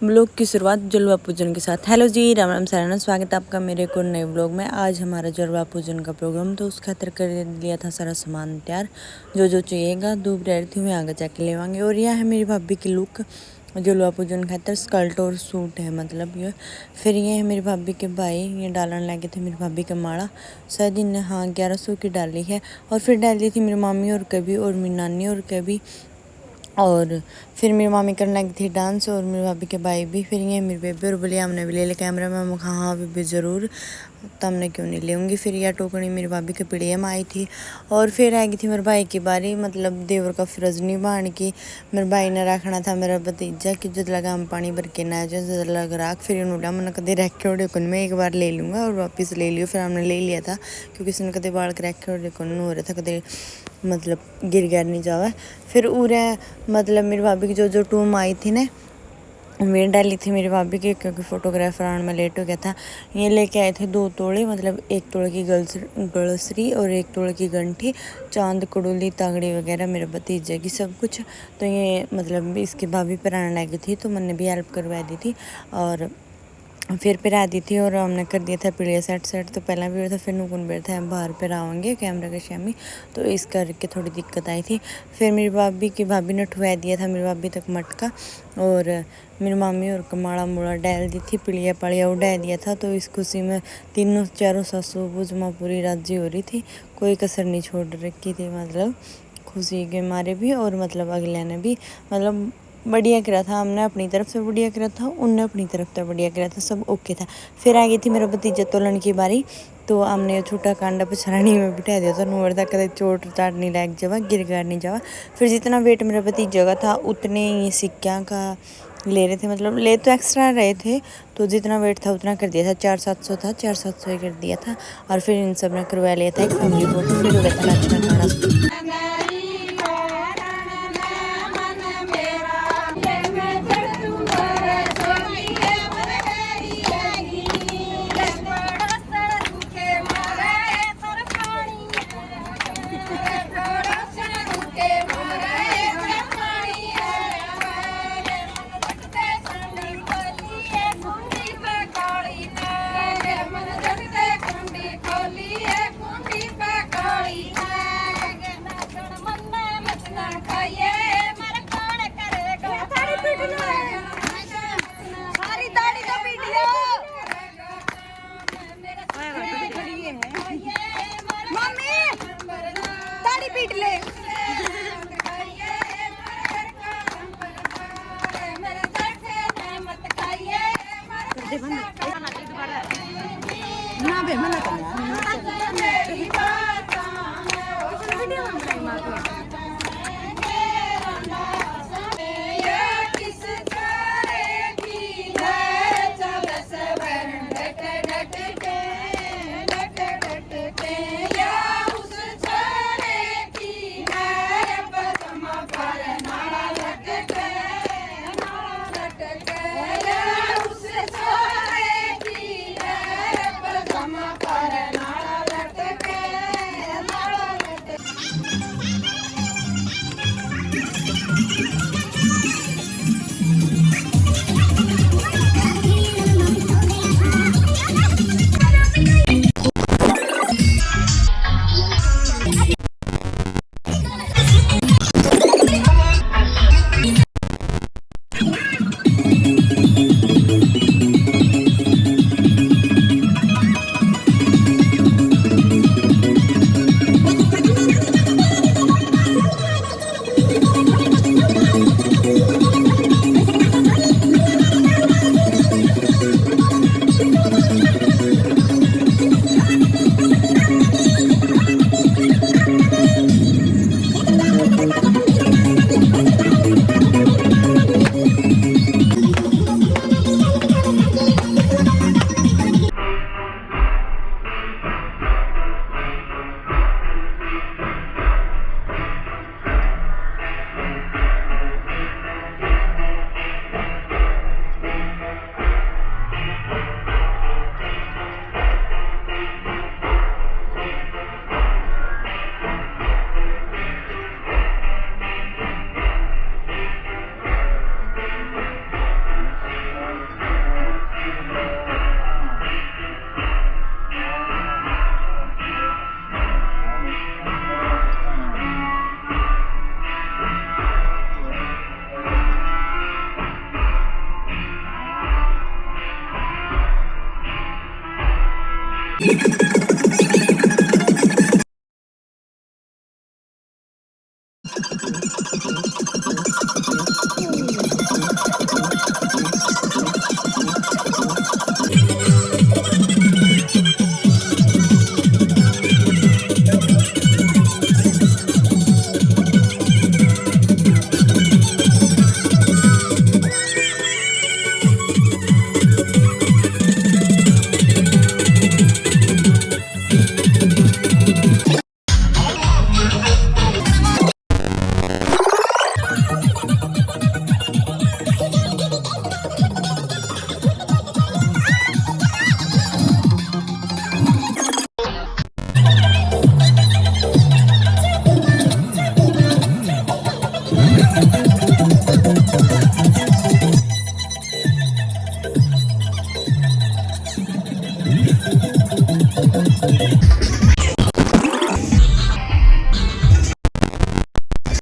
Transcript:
Blog की शुरुआत जलवा पूजन के साथ। हेलो जी, राम राम साराना, स्वागत है आपका मेरे को नए ब्लॉग में। आज हमारा जलवा पूजन का प्रोग्राम, तो उस खातिर कर लिया था सारा सामान तैयार। जो जो चाहिएगा धूप रह थी मैं आगे जाके लेवांगे। और यह है मेरी भाभी की लुक जलवा पूजन खातर, स्कर्ट और सूट है मतलब ये। फिर ये है मेरी भाभी के भाई, ये डालने लगे थे मेरी भाभी का माला। शायद इन्हें 1100 की डाली है। और फिर डाल दी थी मेरी मामी और कभी, और मेरी नानी और कभी। और फिर मेरी मामी करने लगी थी डांस, और मेरी भाभी के भाई भी। फिर ये मेरी बेबी और बोली हमने भी ले लिया कैमरा में। मैं कहा हाँ बेबी ज़रूर, तो हमने क्यों नहीं लेंगी। फिर यह टोकनी मेरी भाभी के पीड़िया में आई थी। और फिर आई थी मेरे भाई की बारी, मतलब देवर का फर्ज निभाने की। मेरे भाई ने रखना था मेरा भतीजा कि जब लगा हम पानी भर के ना जाए, जब लग राख। फिर उन्होंने मैंने कदे रखे और देखो मैं एक बार ले लूँगा और वापस ले लियो। फिर हमने ले लिया था क्योंकि इसने कदे बाल के रखे और देखो हो रहा था कदे मतलब गिर नहीं जावा। फिर उरे मतलब मेरी भाभी की जो टूम आई थी ना, मैं डाली थी मेरी भाभी की, क्योंकि फोटोग्राफर आने में लेट हो गया था। ये लेके आए थे 2 तोड़े, मतलब 1 तोड़े की गलसरी और 1 तोड़े की गंठी, चांद कुड़ुली तागड़ी वगैरह मेरे भतीजे की सब कुछ। तो ये मतलब इसकी भाभी पर आने लगी थी, तो मैंने भी हेल्प करवा दी थी। और फिर पिरा दी थी और हमने कर दिया था पीड़िया सेट। तो पहला भी था, फिर नुकुन बेर था बाहर पर आवेंगे कैमरा के शामी, तो इस करके थोड़ी दिक्कत आई थी। फिर मेरी भाभी ने ठुआ दिया था मेरी भाभी तक मटका, और मेरी मामी और कमाड़ा मुड़ा डाल दी थी, पीड़िया पड़िया उड़ा दिया था। तो इस खुशी में तीनों चारों सासू बुझमा पूरी राजी हो रही थी, कोई कसर नहीं छोड़ रखी थी, मतलब खुशी के मारे भी और मतलब अगले ने भी मतलब बढ़िया करा था। हमने अपनी तरफ से बढ़िया करा था, उनने अपनी तरफ से बढ़िया करा था, सब ओके था। फिर आ गई थी मेरा भतीजा तोलन की बारी, तो हमने छोटा कांडा पछाड़ी में बिठा दिया था। नूर तक कदे चोट चाट नहीं लग जावा, गिर नहीं जावा। फिर जितना वेट मेरा भतीजा का था उतने ही सिक्कियाँ का ले रहे थे, मतलब ले तो एक्स्ट्रा रहे थे, तो जितना वेट था उतना कर दिया था। 400-700 था, 400-700 ही कर दिया था। और फिर इन सब ने करवा लिया था एक फैमिली फोटो। फिर हो गया था नाचना गाना।